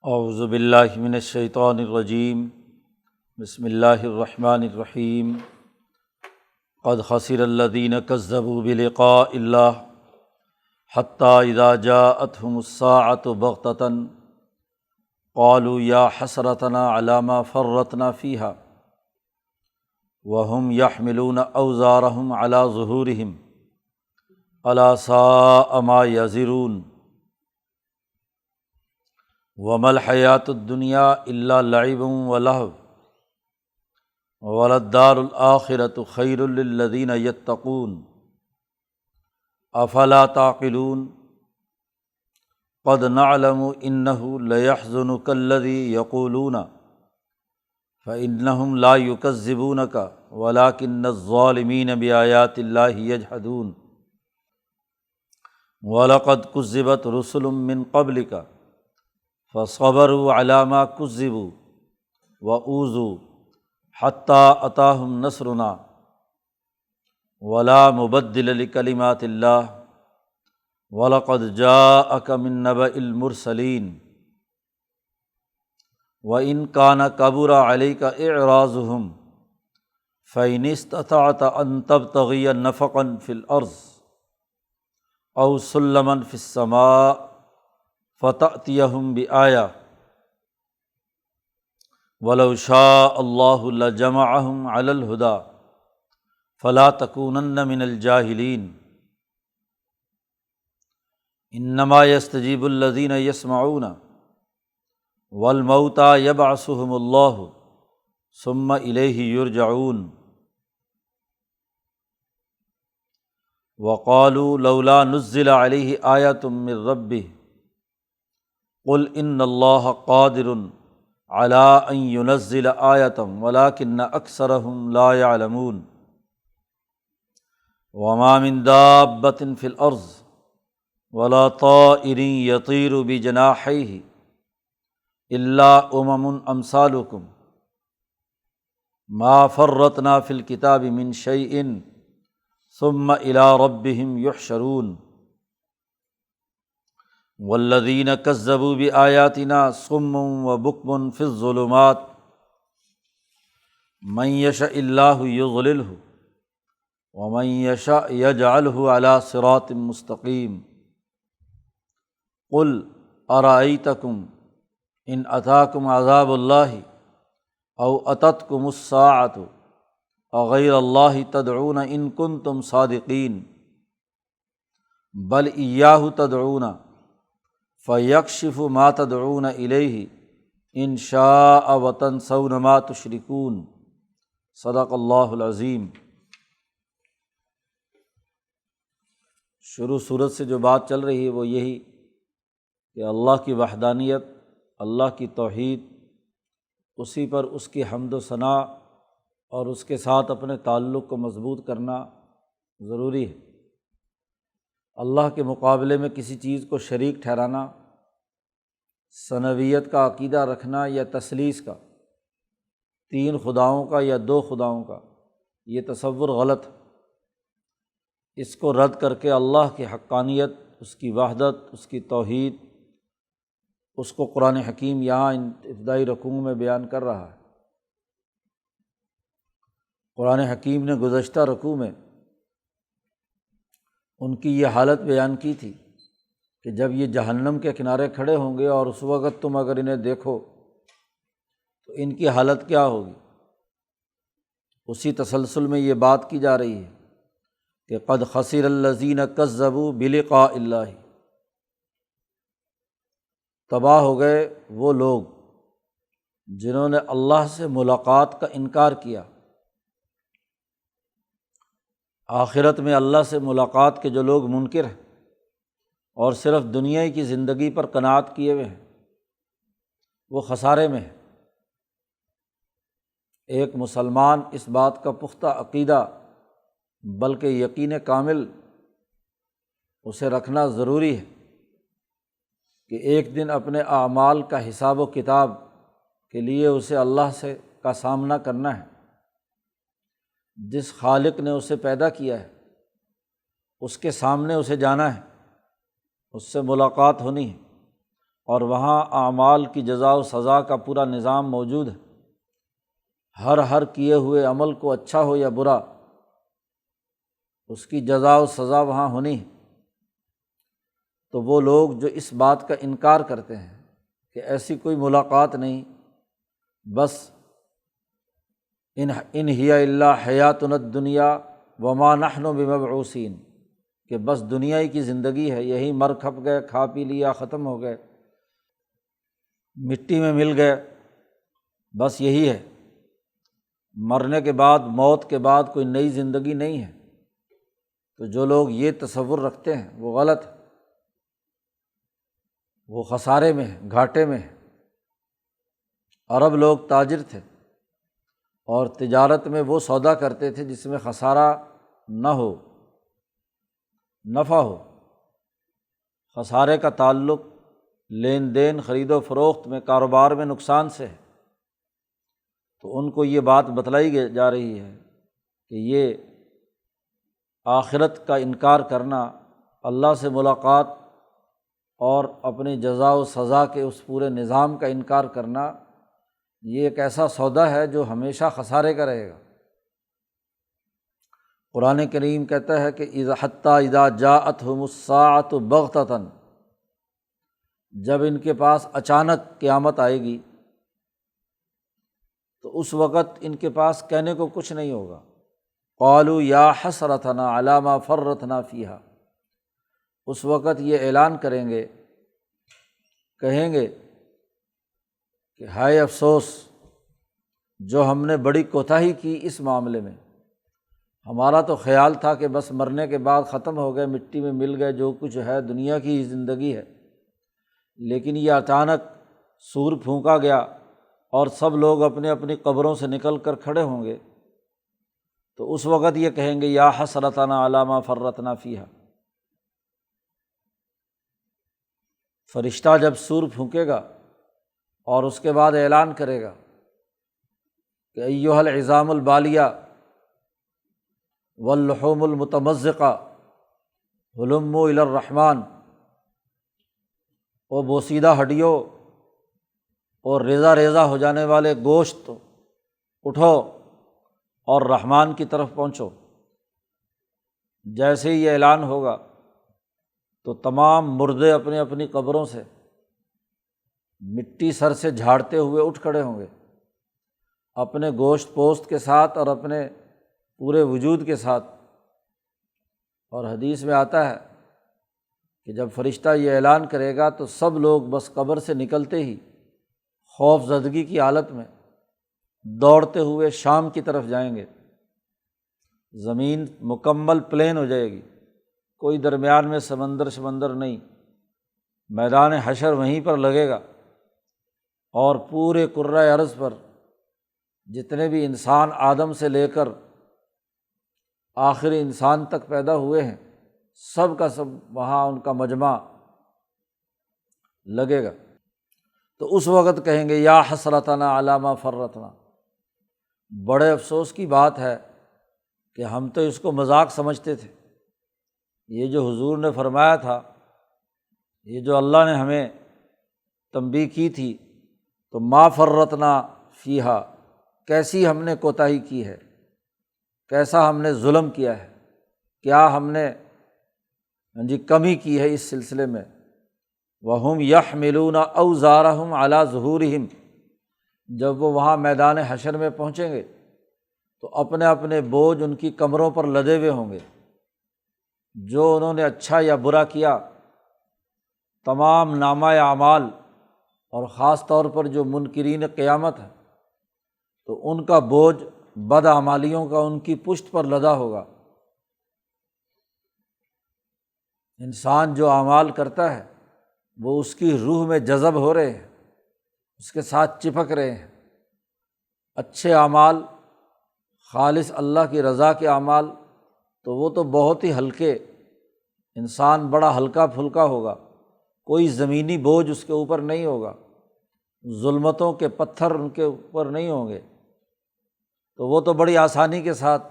اعوذ باللہ من الشیطان الرجیم بسم اللہ الرحمن الرحیم قد خسر الذین کذبوا بلقاء اللہ حتی اذا جاءتهم الساعة بغتة قالوا یا حسرتنا علی ما فرطنا فیہا وهم یحملون اوزارهم علی ظہورہم الا ساء ما یزرون وما الحیاۃ الدنیا الا لعب ولہو وللدار الآخرۃ خیر للذین یتقون افلا تعقلون قد نعلم انہ لیحزنک الذی یقولون فإنہم لا یکذبونک ولکن الظالمین بآیات اللہ یجحدون وَلَقَدْ كُذِّبَتْ رُسُلٌ مِّن قَبْلِكَ فَصَبَرُوا عَلَىٰ مَا كُذِّبُوا وَأُوذُوا حَتَّىٰ أَتَاهُمْ نَصْرُنَا وَلَا مُبَدِّلَ لِكَلِمَاتِ اللَّهِ وَلَقَدْ جَاءَكَ مِن نَّبَإِ الْمُرْسَلِينَ وَإِن كَانَ كَبُرَ عَلَيْكَ إِعْرَاضُهُمْ فَإِنِ اسْتَطَعْتَ أَن تَبْتَغِيَ نَفَقًا فِي الْأَرْضِ أَوْ سُلَّمًا فِي السَّمَاءِ فَتَأْتِيَهُمْ بِآیَةٍ وَلَوْ شَاءَ اللَّهُ لَجَمَعَهُمْ عَلَى الْهُدَىٰ فَلَا تَكُونَنَّ مِنَ الْجَاهِلِينَ إِنَّمَا يَسْتَجِيبُ الَّذِينَ يَسْمَعُونَ وَالْمَوْتَىٰ يَبْعَثُهُمُ اللَّهُ ثُمَّ إِلَيْهِ يُرْجَعُونَ وَقَالُوا لَوْلَا نُزِّلَ عَلَيْهِ آیَةٌ مِّن رَّبِّهِ قُلْ إِنَّ اللَّهَ قَادِرٌ عَلَىٰ أَن يُنَزِّلَ آیَةً وَلَٰكِنَّ أَكْثَرَهُمْ لَا يَعْلَمُونَ وَمَا مِن دَابَّةٍ فِي الْأَرْضِ وَلَا طَائِرٍ يَطِيرُ بِجَنَاحَيْهِ إِلَّا أُمَمٌ أَمْثَالُكُم مَا فَرَّطْنَا فِي الْكِتَابِ مِن شَيْءٍ ثُمَّ إِلَىٰ رَبِّهِمْ يُحْشَرُونَ وَالَّذِينَ كَذَّبُوا بِآیَاتِنَا صُمٌّ وَبُکْمٌ فِی الظُّلُمَاتِ مَن یشأ اللہ یضللہ ومن یشأ یجعلہ علی صراط مستقیم قل ارأیتکم ان اتاکم عذاب اللہ او اتتکم الساعۃ اغیر اللہ تدعون ان کنتم صادقین بل ایاہ تدعون فیکشف ما تدعون الیہ ان شاء وتنسون ما تشرکون صدق اللہ العظیم۔ شروع صورت سے جو بات چل رہی ہے وہ یہی کہ اللہ کی وحدانیت، اللہ کی توحید، اسی پر اس کی حمد و ثناء اور اس کے ساتھ اپنے تعلق کو مضبوط کرنا ضروری ہے۔ اللہ کے مقابلے میں کسی چیز کو شریک ٹھہرانا، ثنویت کا عقیدہ رکھنا یا تثلیث کا، تین خداؤں کا یا دو خداؤں کا، یہ تصور غلط ہے۔ اس کو رد کر کے اللہ کی حقانیت، اس کی وحدت، اس کی توحید، اس کو قرآن حکیم یہاں ابتدائی رکوع میں بیان کر رہا ہے۔ قرآن حکیم نے گزشتہ رکوع میں ان کی یہ حالت بیان کی تھی کہ جب یہ جہنم کے کنارے کھڑے ہوں گے اور اس وقت تم اگر انہیں دیکھو تو ان کی حالت کیا ہوگی۔ اسی تسلسل میں یہ بات کی جا رہی ہے کہ قد خسر الذین کذبوا بلقاء اللہ، تباہ ہو گئے وہ لوگ جنہوں نے اللہ سے ملاقات کا انکار کیا۔ آخرت میں اللہ سے ملاقات کے جو لوگ منکر ہیں اور صرف دنیا کی زندگی پر قناعت کیے ہوئے ہیں، وہ خسارے میں ہیں۔ ایک مسلمان اس بات کا پختہ عقیدہ بلکہ یقین کامل اسے رکھنا ضروری ہے کہ ایک دن اپنے اعمال کا حساب و کتاب کے لیے اسے اللہ سے کا سامنا کرنا ہے۔ جس خالق نے اسے پیدا کیا ہے اس کے سامنے اسے جانا ہے، اس سے ملاقات ہونی ہے۔ اور وہاں اعمال کی جزا و سزا کا پورا نظام موجود ہے۔ ہر کیے ہوئے عمل کو اچھا ہو یا برا، اس کی جزا و سزا وہاں ہونی ہے۔ تو وہ لوگ جو اس بات کا انکار کرتے ہیں کہ ایسی کوئی ملاقات نہیں، بس ان ہی الا حیاتنا الدنیا وما نحن بمبعوثین، کہ بس دنیا ہی کی زندگی ہے، یہی مر کھپ گئے، کھا پی لیا، ختم ہو گئے، مٹی میں مل گئے، بس یہی ہے، مرنے کے بعد، موت کے بعد کوئی نئی زندگی نہیں ہے۔ تو جو لوگ یہ تصور رکھتے ہیں وہ غلط ہے، وہ خسارے میں ہیں، گھاٹے میں ہیں۔ عرب لوگ تاجر تھے اور تجارت میں وہ سودا کرتے تھے جس میں خسارہ نہ ہو، نفع ہو۔ خسارے کا تعلق لین دین، خرید و فروخت میں، کاروبار میں نقصان سے ہے۔ تو ان کو یہ بات بتلائی جا رہی ہے کہ یہ آخرت کا انکار کرنا، اللہ سے ملاقات اور اپنی جزا و سزا کے اس پورے نظام کا انکار کرنا، یہ ایک ایسا سودا ہے جو ہمیشہ خسارے کا رہے گا۔ قرآن کریم کہتا ہے کہ حتیٰ اذا جاءتہم الساعۃ بغتۃ، جب ان کے پاس اچانک قیامت آئے گی تو اس وقت ان کے پاس کہنے کو کچھ نہیں ہوگا۔ قالوا یا حسرتنا علی ما فرطنا فیہا، اس وقت یہ اعلان کریں گے، کہیں گے کہ ہائے افسوس، جو ہم نے بڑی کوتاہی کی اس معاملے میں۔ ہمارا تو خیال تھا کہ بس مرنے کے بعد ختم ہو گئے، مٹی میں مل گئے، جو کچھ ہے دنیا کی ہی زندگی ہے، لیکن یہ اچانک سور پھونکا گیا اور سب لوگ اپنے اپنی قبروں سے نکل کر کھڑے ہوں گے، تو اس وقت یہ کہیں گے یا حسرتنا علی ما فرطنا فیہا۔ فرشتہ جب سور پھونکے گا اور اس کے بعد اعلان کرے گا کہ ایھا العظام البالیہ واللحوم المتمزقہ ہلموا الی الرحمن، او بوسیدہ ہڈیوں اور ریزہ ریزہ ہو جانے والے گوشت، اٹھو اور رحمان کی طرف پہنچو۔ جیسے ہی یہ اعلان ہوگا تو تمام مردے اپنی اپنی قبروں سے مٹی سر سے جھاڑتے ہوئے اٹھ کھڑے ہوں گے، اپنے گوشت پوست کے ساتھ اور اپنے پورے وجود کے ساتھ۔ اور حدیث میں آتا ہے کہ جب فرشتہ یہ اعلان کرے گا تو سب لوگ بس قبر سے نکلتے ہی خوف زدگی کی حالت میں دوڑتے ہوئے شام کی طرف جائیں گے۔ زمین مکمل پلین ہو جائے گی، کوئی درمیان میں سمندر نہیں، میدان حشر وہیں پر لگے گا، اور پورے کرۂ ارض پر جتنے بھی انسان آدم سے لے کر آخری انسان تک پیدا ہوئے ہیں، سب کا سب وہاں ان کا مجمع لگے گا۔ تو اس وقت کہیں گے یا حسرتنا علی ما فرطنا، بڑے افسوس کی بات ہے کہ ہم تو اس کو مذاق سمجھتے تھے، یہ جو حضور نے فرمایا تھا، یہ جو اللہ نے ہمیں تنبیہ کی تھی، تو ما فرطنا فیہا، کیسی ہم نے کوتاہی کی ہے، کیسا ہم نے ظلم کیا ہے، کیا ہم نے کمی کی ہے اس سلسلے میں۔ وَهُمْ يَحْمِلُونَ أَوْزَارَهُمْ عَلَىٰ ظُهُورِهِمْ، جب وہ وہاں میدان حشر میں پہنچیں گے تو اپنے اپنے بوجھ ان کی کمروں پر لدے ہوئے ہوں گے، جو انہوں نے اچھا یا برا کیا، تمام نامہ اعمال، اور خاص طور پر جو منکرین قیامت ہے تو ان کا بوجھ بدعمالیوں کا ان کی پشت پر لدا ہوگا۔ انسان جو اعمال کرتا ہے وہ اس کی روح میں جذب ہو رہے ہیں، اس کے ساتھ چپک رہے ہیں۔ اچھے اعمال، خالص اللہ کی رضا کے اعمال، تو وہ تو بہت ہی ہلکے، انسان بڑا ہلکا پھلکا ہوگا، کوئی زمینی بوجھ اس کے اوپر نہیں ہوگا، ظلمتوں کے پتھر ان کے اوپر نہیں ہوں گے، تو وہ تو بڑی آسانی کے ساتھ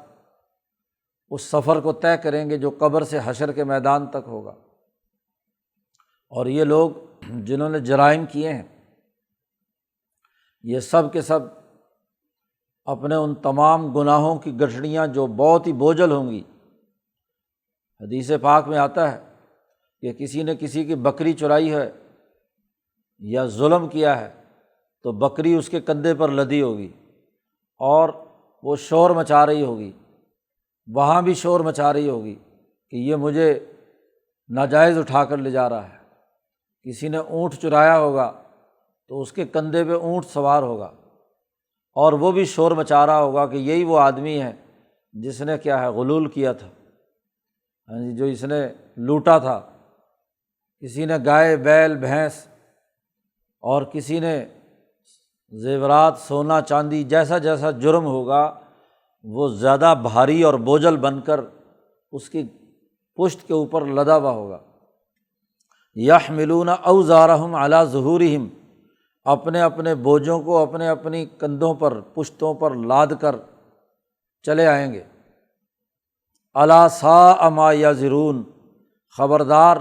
اس سفر کو طے کریں گے جو قبر سے حشر کے میدان تک ہوگا۔ اور یہ لوگ جنہوں نے جرائم کیے ہیں، یہ سب کے سب اپنے ان تمام گناہوں کی گٹھڑیاں جو بہت ہی بوجھل ہوں گی، حدیث پاک میں آتا ہے کہ کسی نے کسی کی بکری چرائی ہے یا ظلم کیا ہے تو بکری اس کے کندھے پر لدی ہوگی اور وہ شور مچا رہی ہوگی، وہاں بھی شور مچا رہی ہوگی کہ یہ مجھے ناجائز اٹھا کر لے جا رہا ہے۔ کسی نے اونٹ چرایا ہوگا تو اس کے کندھے پہ اونٹ سوار ہوگا اور وہ بھی شور مچا رہا ہوگا کہ یہی وہ آدمی ہے جس نے کیا ہے غلول کیا تھا، جو اس نے لوٹا تھا۔ کسی نے گائے بیل بھینس اور کسی نے زیورات سونا چاندی، جیسا جیسا جرم ہوگا وہ زیادہ بھاری اور بوجھل بن کر اس کی پشت کے اوپر لدا ہوا ہوگا۔ یحملون اوزارہم علی ظہورہم، اپنے اپنے بوجھوں کو اپنے اپنی کندھوں پر پشتوں پر لاد کر چلے آئیں گے۔ الا ساء ما یزرون، خبردار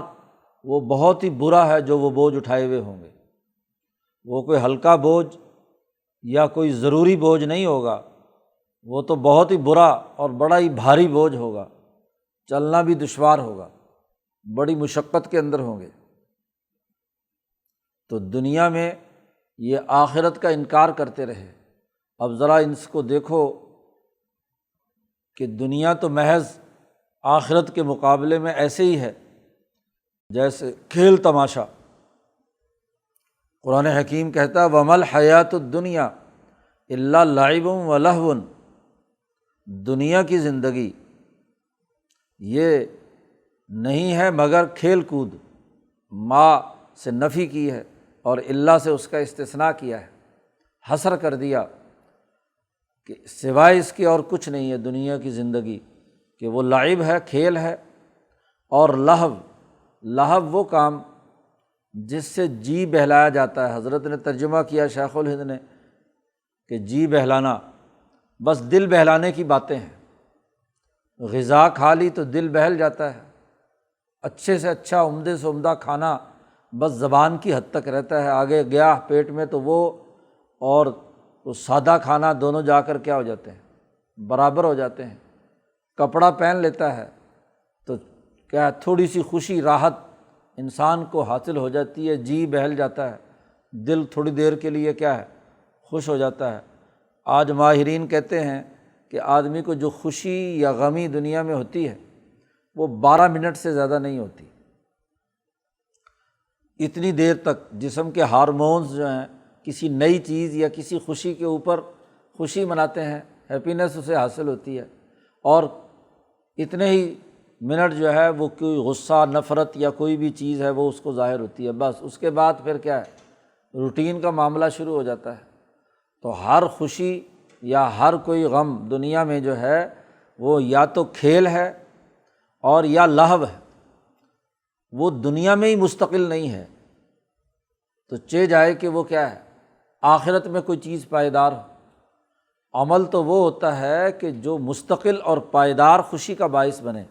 وہ بہت ہی برا ہے جو وہ بوجھ اٹھائے ہوئے ہوں گے۔ وہ کوئی ہلکا بوجھ یا کوئی ضروری بوجھ نہیں ہوگا، وہ تو بہت ہی برا اور بڑا ہی بھاری بوجھ ہوگا، چلنا بھی دشوار ہوگا، بڑی مشقت کے اندر ہوں گے۔ تو دنیا میں یہ آخرت کا انکار کرتے رہے، اب ذرا ان کو دیکھو کہ دنیا تو محض آخرت کے مقابلے میں ایسے ہی ہے جیسے کھیل تماشا۔ قرآن حکیم کہتا ہے وَمَا الْحَيَاةُ الدُّنْيَا إِلَّا لَعِبٌ وَلَهْوٌ، دنیا کی زندگی یہ نہیں ہے مگر کھیل کود، ما سے نفی کی ہے اور اللہ سے اس کا استثناء کیا ہے، حصر کر دیا کہ سوائے اس کے اور کچھ نہیں ہے دنیا کی زندگی، کہ وہ لعب ہے، کھیل ہے، اور لہو وہ کام جس سے جی بہلایا جاتا ہے۔ حضرت نے ترجمہ کیا شیخ الہند نے کہ جی بہلانا، بس دل بہلانے کی باتیں ہیں۔ غذا کھا لی تو دل بہل جاتا ہے، اچھے سے اچھا عمدے سے عمدہ کھانا بس زبان کی حد تک رہتا ہے، آگے گیا پیٹ میں تو وہ اور وہ سادہ کھانا دونوں جا کر کیا ہو جاتے ہیں، برابر ہو جاتے ہیں۔ کپڑا پہن لیتا ہے تو کیا تھوڑی سی خوشی راحت انسان کو حاصل ہو جاتی ہے، جی بہل جاتا ہے، دل تھوڑی دیر کے لیے کیا ہے خوش ہو جاتا ہے۔ آج ماہرین کہتے ہیں کہ آدمی کو جو خوشی یا غمی دنیا میں ہوتی ہے وہ 12 منٹ سے زیادہ نہیں ہوتی۔ اتنی دیر تک جسم کے ہارمونز جو ہیں کسی نئی چیز یا کسی خوشی کے اوپر خوشی مناتے ہیں، ہیپینس اسے حاصل ہوتی ہے، اور اتنے ہی منٹ جو ہے وہ کوئی غصہ نفرت یا کوئی بھی چیز ہے وہ اس کو ظاہر ہوتی ہے، بس اس کے بعد پھر کیا ہے روٹین کا معاملہ شروع ہو جاتا ہے۔ تو ہر خوشی یا ہر کوئی غم دنیا میں جو ہے وہ یا تو کھیل ہے اور یا لہو ہے، وہ دنیا میں ہی مستقل نہیں ہے۔ تو چہ جائے کہ وہ کیا ہے آخرت میں کوئی چیز پائیدار ہو۔ عمل تو وہ ہوتا ہے کہ جو مستقل اور پائیدار خوشی کا باعث بنے،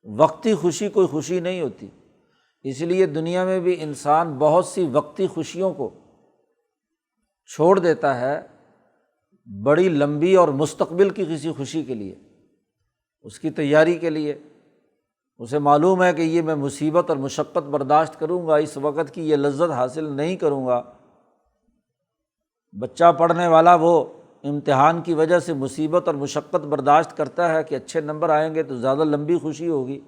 وقتی خوشی کوئی خوشی نہیں ہوتی۔ اس لیے دنیا میں بھی انسان بہت سی وقتی خوشیوں کو چھوڑ دیتا ہے بڑی لمبی اور مستقبل کی کسی خوشی کے لیے، اس کی تیاری کے لیے۔ اسے معلوم ہے کہ یہ میں مصیبت اور مشقت برداشت کروں گا، اس وقت کی یہ لذت حاصل نہیں کروں گا۔ بچہ پڑھنے والا وہ امتحان کی وجہ سے مصیبت اور مشقت برداشت کرتا ہے کہ اچھے نمبر آئیں گے تو زیادہ لمبی خوشی ہوگی،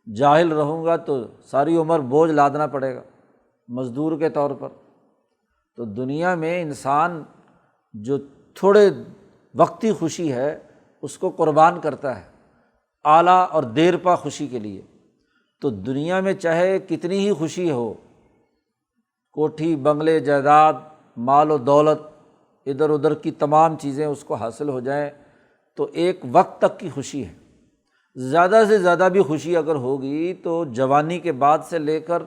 جاہل رہوں گا تو ساری عمر بوجھ لادنا پڑے گا مزدور کے طور پر۔ تو دنیا میں انسان جو تھوڑے وقتی خوشی ہے اس کو قربان کرتا ہے اعلیٰ اور دیر پا خوشی کے لیے۔ تو دنیا میں چاہے کتنی ہی خوشی ہو، کوٹھی بنگلے جائیداد مال و دولت ادھر ادھر کی تمام چیزیں اس کو حاصل ہو جائیں تو ایک وقت تک کی خوشی ہے۔ زیادہ سے زیادہ بھی خوشی اگر ہوگی تو جوانی کے بعد سے لے کر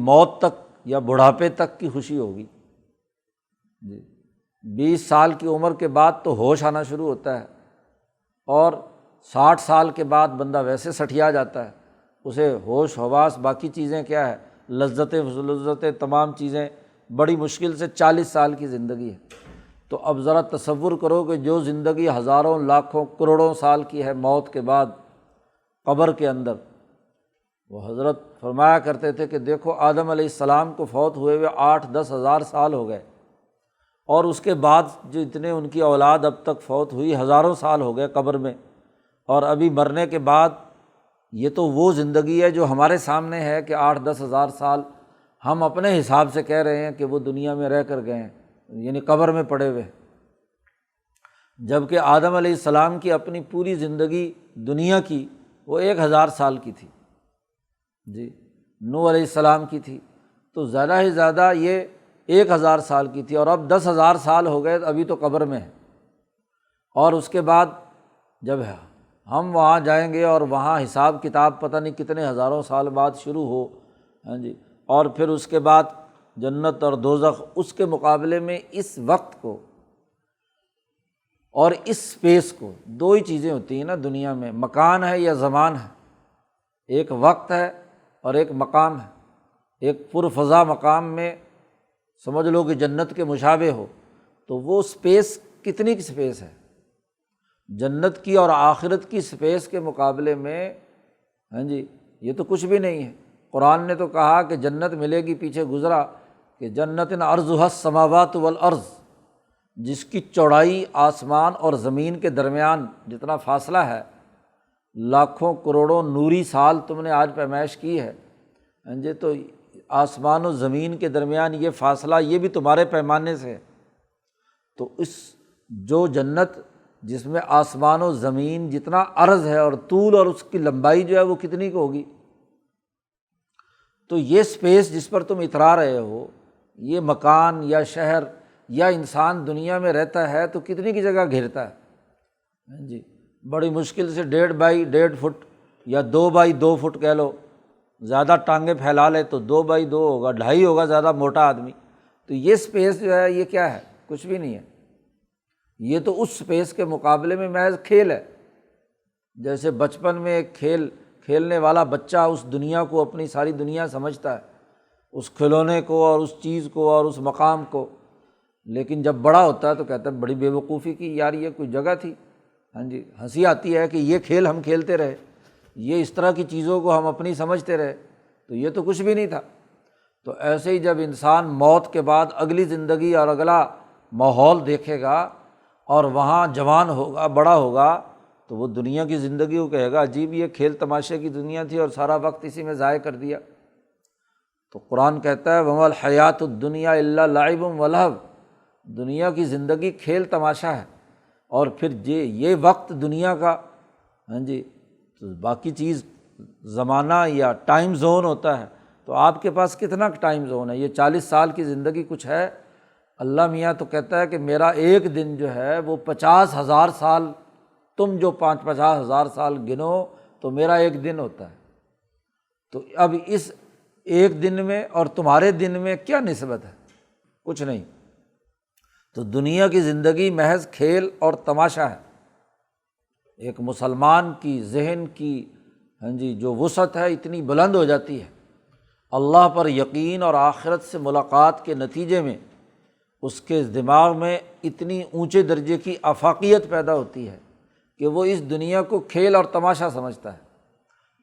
موت تک یا بڑھاپے تک کی خوشی ہوگی۔ 20 سال کی عمر کے بعد تو ہوش آنا شروع ہوتا ہے، اور 60 سال کے بعد بندہ ویسے سٹھیا جاتا ہے، اسے ہوش حواس باقی چیزیں کیا ہے لذتیں تمام چیزیں، بڑی مشکل سے 40 سال کی زندگی ہے۔ تو اب ذرا تصور کرو کہ جو زندگی ہزاروں لاکھوں کروڑوں سال کی ہے موت کے بعد قبر کے اندر، وہ حضرت فرمایا کرتے تھے کہ دیکھو آدم علیہ السلام کو فوت ہوئے 8-10 ہزار سال ہو گئے، اور اس کے بعد جو اتنے ان کی اولاد اب تک فوت ہوئی ہزاروں سال ہو گئے قبر میں، اور ابھی مرنے کے بعد یہ تو وہ زندگی ہے جو ہمارے سامنے ہے کہ 8-10 ہزار سال ہم اپنے حساب سے کہہ رہے ہیں کہ وہ دنیا میں رہ کر گئے ہیں، یعنی قبر میں پڑے ہوئے، جبکہ آدم علیہ السلام کی اپنی پوری زندگی دنیا کی وہ 1000 سال کی تھی، جی نوح علیہ السلام کی تھی تو زیادہ ہی زیادہ یہ 1000 سال کی تھی، اور اب 10,000 سال ہو گئے ابھی تو قبر میں ہے۔ اور اس کے بعد جب ہم وہاں جائیں گے اور وہاں حساب کتاب پتہ نہیں کتنے ہزاروں سال بعد شروع ہو، ہاں جی، اور پھر اس کے بعد جنت اور دوزخ، اس کے مقابلے میں اس وقت کو اور اس اسپیس کو، دو ہی چیزیں ہوتی ہیں نا دنیا میں، مکان ہے یا زمان ہے، ایک وقت ہے اور ایک مقام ہے۔ ایک پرفضا مقام میں سمجھ لو کہ جنت کے مشابہ ہو، تو وہ اسپیس کتنی کی اسپیس ہے؟ جنت کی اور آخرت کی اسپیس کے مقابلے میں، ہاں جی، یہ تو کچھ بھی نہیں ہے۔ قرآن نے تو کہا کہ جنت ملے گی، پیچھے گزرا کہ جنت عرضھا السماوات والارض، جس کی چوڑائی آسمان اور زمین کے درمیان جتنا فاصلہ ہے، لاکھوں کروڑوں نوری سال تم نے آج پیمائش کی ہے، ہاں جی، تو آسمان و زمین کے درمیان یہ فاصلہ یہ بھی تمہارے پیمانے سے ہے۔ تو اس جو جنت جس میں آسمان و زمین جتنا عرض ہے اور طول اور اس کی لمبائی جو ہے وہ کتنی کو ہوگی، تو یہ اسپیس جس پر تم اترا رہے ہو، یہ مکان یا شہر یا انسان دنیا میں رہتا ہے تو کتنی کی جگہ گھیرتا ہے، جی بڑی مشکل سے 1.5 بائی 1.5 فٹ یا 2 بائی 2 فٹ کہہ لو، زیادہ ٹانگیں پھیلا لے تو 2 بائی 2 ہوگا، 2.5 ہوگا زیادہ موٹا آدمی، تو یہ اسپیس جو ہے یہ کیا ہے؟ کچھ بھی نہیں ہے۔ یہ تو اس اسپیس کے مقابلے میں محض کھیل ہے۔ جیسے بچپن میں ایک کھیلنے والا بچہ اس دنیا کو اپنی ساری دنیا سمجھتا ہے، اس کھلونے کو اور اس چیز کو اور اس مقام کو، لیکن جب بڑا ہوتا ہے تو کہتا ہے بڑی بے وقوفی کی، یار یہ کوئی جگہ تھی، ہاں جی، ہنسی آتی ہے کہ یہ کھیل ہم کھیلتے رہے، یہ اس طرح کی چیزوں کو ہم اپنی سمجھتے رہے، تو یہ تو کچھ بھی نہیں تھا۔ تو ایسے ہی جب انسان موت کے بعد اگلی زندگی اور اگلا ماحول دیکھے گا اور وہاں جوان ہوگا، بڑا ہوگا، تو وہ دنیا کی زندگی کو کہے گا عجیب یہ کھیل تماشے کی دنیا تھی اور سارا وقت اسی میں ضائع کر دیا۔ تو قرآن کہتا ہے وَمَا الْحَيَاةُ الدُّنْيَا إِلَّا لَعِبٌ وَلَهْوٌ، دنیا کی زندگی کھیل تماشا ہے، اور پھر یہ وقت دنیا کا، ہاں جی، تو باقی چیز زمانہ یا ٹائم زون ہوتا ہے، تو آپ کے پاس کتنا ٹائم زون ہے؟ یہ 40 سال کی زندگی کچھ ہے؟ اللہ میاں تو کہتا ہے کہ میرا ایک دن جو ہے وہ 50,000 سال، تم جو 50,000 سال گنو تو میرا ایک دن ہوتا ہے۔ تو اب اس ایک دن میں اور تمہارے دن میں کیا نسبت ہے؟ کچھ نہیں۔ تو دنیا کی زندگی محض کھیل اور تماشا ہے۔ ایک مسلمان کی ذہن کی، ہاں جی، جو وسعت ہے اتنی بلند ہو جاتی ہے اللہ پر یقین اور آخرت سے ملاقات کے نتیجے میں، اس کے دماغ میں اتنی اونچے درجے کی آفاقیت پیدا ہوتی ہے کہ وہ اس دنیا کو کھیل اور تماشا سمجھتا ہے،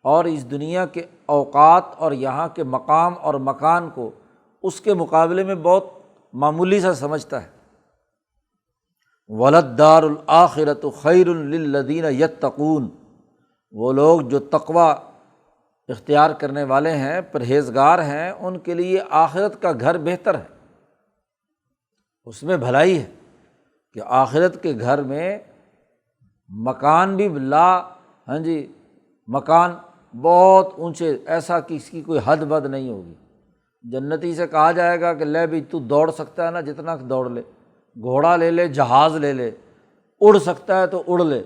اور اس دنیا کے اوقات اور یہاں کے مقام اور مکان کو اس کے مقابلے میں بہت معمولی سا سمجھتا ہے۔ وَلَلدَّارُ الْآخِرَةُ خَيْرٌ لِّلَّذِينَ يَتَّقُونَ، وہ لوگ جو تقویٰ اختیار کرنے والے ہیں، پرہیزگار ہیں، ان کے لیے آخرت کا گھر بہتر ہے، اس میں بھلائی ہے کہ آخرت کے گھر میں مکان بھی ہاں جی، مکان بہت اونچے، ایسا کہ اس کی کوئی حد بد نہیں ہوگی۔ جنتی سے کہا جائے گا کہ لے بھی تو دوڑ سکتا ہے نا، جتنا دوڑ لے، گھوڑا لے لے، جہاز لے لے، اڑ سکتا ہے تو اڑ لے،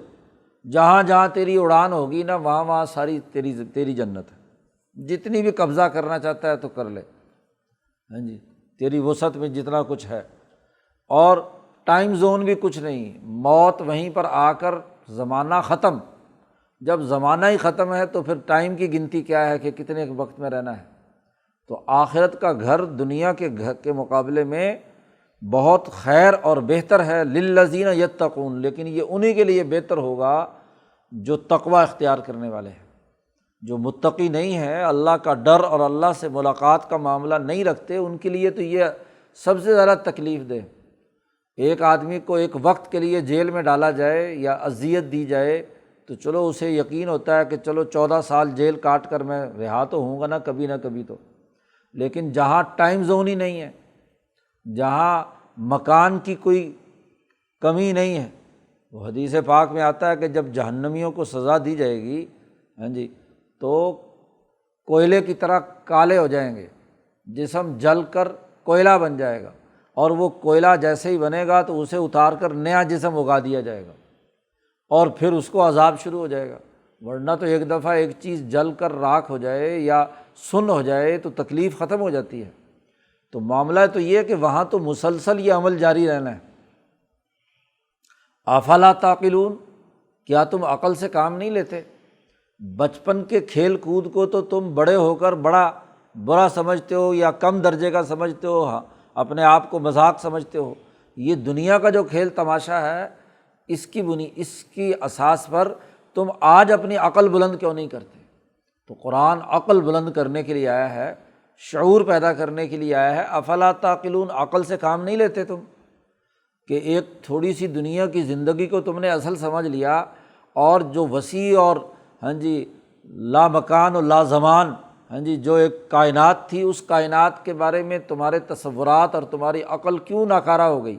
جہاں جہاں تیری اڑان ہوگی نا وہاں وہاں ساری تیری جنت ہے، جتنی بھی قبضہ کرنا چاہتا ہے تو کر لے، ہاں جی، تیری وسعت میں جتنا کچھ ہے، اور ٹائم زون بھی کچھ نہیں، موت وہیں پر آ کر زمانہ ختم۔ جب زمانہ ہی ختم ہے تو پھر ٹائم کی گنتی کیا ہے کہ کتنے وقت میں رہنا ہے؟ تو آخرت کا گھر دنیا کے گھر کے مقابلے میں بہت خیر اور بہتر ہے للذین یتقون، لیکن یہ انہی کے لیے بہتر ہوگا جو تقوی اختیار کرنے والے ہیں۔ جو متقی نہیں ہیں، اللہ کا ڈر اور اللہ سے ملاقات کا معاملہ نہیں رکھتے، ان کے لیے تو یہ سب سے زیادہ تکلیف دہ۔ ایک آدمی کو ایک وقت کے لیے جیل میں ڈالا جائے یا اذیت دی جائے تو چلو اسے یقین ہوتا ہے کہ چلو 14 سال جیل کاٹ کر میں رہا تو ہوں گا نہ کبھی تو، لیکن جہاں ٹائم زون ہی نہیں ہے، جہاں مکان کی کوئی کمی نہیں ہے، وہ حدیث پاک میں آتا ہے کہ جب جہنمیوں کو سزا دی جائے گی، ہاں جی، تو کوئلے کی طرح کالے ہو جائیں گے، جسم جل کر کوئلہ بن جائے گا، اور وہ کوئلہ جیسے ہی بنے گا تو اسے اتار کر نیا جسم اگا دیا جائے گا، اور پھر اس کو عذاب شروع ہو جائے گا۔ ورنہ تو ایک دفعہ ایک چیز جل کر راکھ ہو جائے یا سن ہو جائے تو تکلیف ختم ہو جاتی ہے۔ تو معاملہ تو یہ ہے کہ وہاں تو مسلسل یہ عمل جاری رہنا ہے۔ افلا تعقلون، کیا تم عقل سے کام نہیں لیتے؟ بچپن کے کھیل کود کو تو تم بڑے ہو کر بڑا برا سمجھتے ہو یا کم درجے کا سمجھتے ہو، اپنے آپ کو مذاق سمجھتے ہو۔ یہ دنیا کا جو کھیل تماشا ہے، اس کی اساس پر تم آج اپنی عقل بلند کیوں نہیں کرتے؟ تو قرآن عقل بلند کرنے کے لیے آیا ہے، شعور پیدا کرنے کے لیے آیا ہے۔ افلا تعقلون، عقل سے کام نہیں لیتے تم کہ ایک تھوڑی سی دنیا کی زندگی کو تم نے اصل سمجھ لیا، اور جو وسیع اور ہاں جی لا مکان و لا زمان، ہاں جی جو ایک کائنات تھی، اس کائنات کے بارے میں تمہارے تصورات اور تمہاری عقل کیوں ناکارہ ہو گئی؟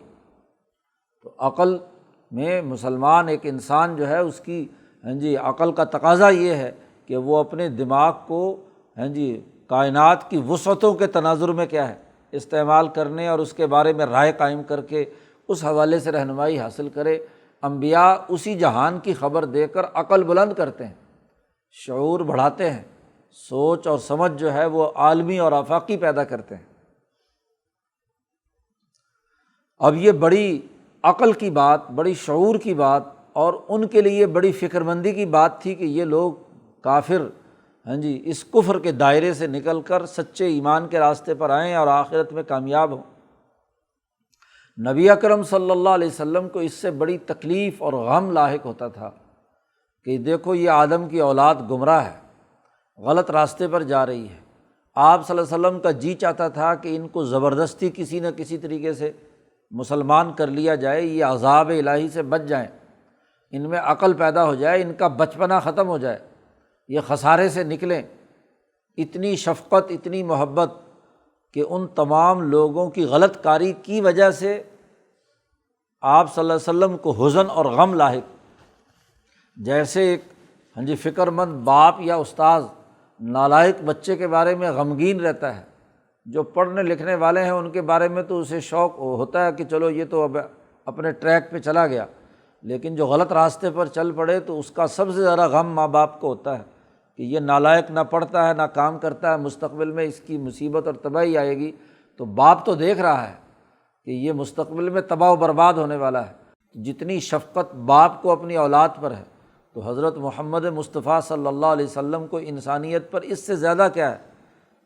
تو عقل میں مسلمان ایک انسان جو ہے، اس کی ہاں جی عقل کا تقاضا یہ ہے کہ وہ اپنے دماغ کو ہاں جی کائنات کی وسعتوں کے تناظر میں کیا ہے استعمال کرنے، اور اس کے بارے میں رائے قائم کر کے اس حوالے سے رہنمائی حاصل کرے۔ انبیاء اسی جہان کی خبر دے کر عقل بلند کرتے ہیں، شعور بڑھاتے ہیں، سوچ اور سمجھ جو ہے وہ عالمی اور آفاقی پیدا کرتے ہیں۔ اب یہ بڑی عقل کی بات، بڑی شعور کی بات، اور ان کے لیے بڑی فکر مندی کی بات تھی کہ یہ لوگ کافر ہاں جی اس کفر کے دائرے سے نکل کر سچے ایمان کے راستے پر آئیں اور آخرت میں کامیاب ہوں۔ نبی اکرم صلی اللہ علیہ وسلم کو اس سے بڑی تکلیف اور غم لاحق ہوتا تھا کہ دیکھو یہ آدم کی اولاد گمراہ ہے، غلط راستے پر جا رہی ہے۔ آپ صلی اللہ علیہ وسلم کا جی چاہتا تھا کہ ان کو زبردستی کسی نہ کسی طریقے سے مسلمان کر لیا جائے، یہ عذاب الہی سے بچ جائیں، ان میں عقل پیدا ہو جائے، ان کا بچپنا ختم ہو جائے، یہ خسارے سے نکلیں۔ اتنی شفقت، اتنی محبت کہ ان تمام لوگوں کی غلط کاری کی وجہ سے آپ صلی اللہ علیہ وسلم کو حزن اور غم لاحق۔ جیسے ایک ہاں جی فکر مند باپ یا استاذ نالائق بچے کے بارے میں غمگین رہتا ہے، جو پڑھنے لکھنے والے ہیں ان کے بارے میں تو اسے شوق ہوتا ہے کہ چلو یہ تو اب اپنے ٹریک پہ چلا گیا، لیکن جو غلط راستے پر چل پڑے تو اس کا سب سے زیادہ غم ماں باپ کو ہوتا ہے کہ یہ نالائق نہ پڑھتا ہے نہ کام کرتا ہے، مستقبل میں اس کی مصیبت اور تباہی آئے گی۔ تو باپ تو دیکھ رہا ہے کہ یہ مستقبل میں تباہ و برباد ہونے والا ہے۔ جتنی شفقت باپ کو اپنی اولاد پر ہے، تو حضرت محمد مصطفیٰ صلی اللہ علیہ وسلم کو انسانیت پر اس سے زیادہ کیا ہے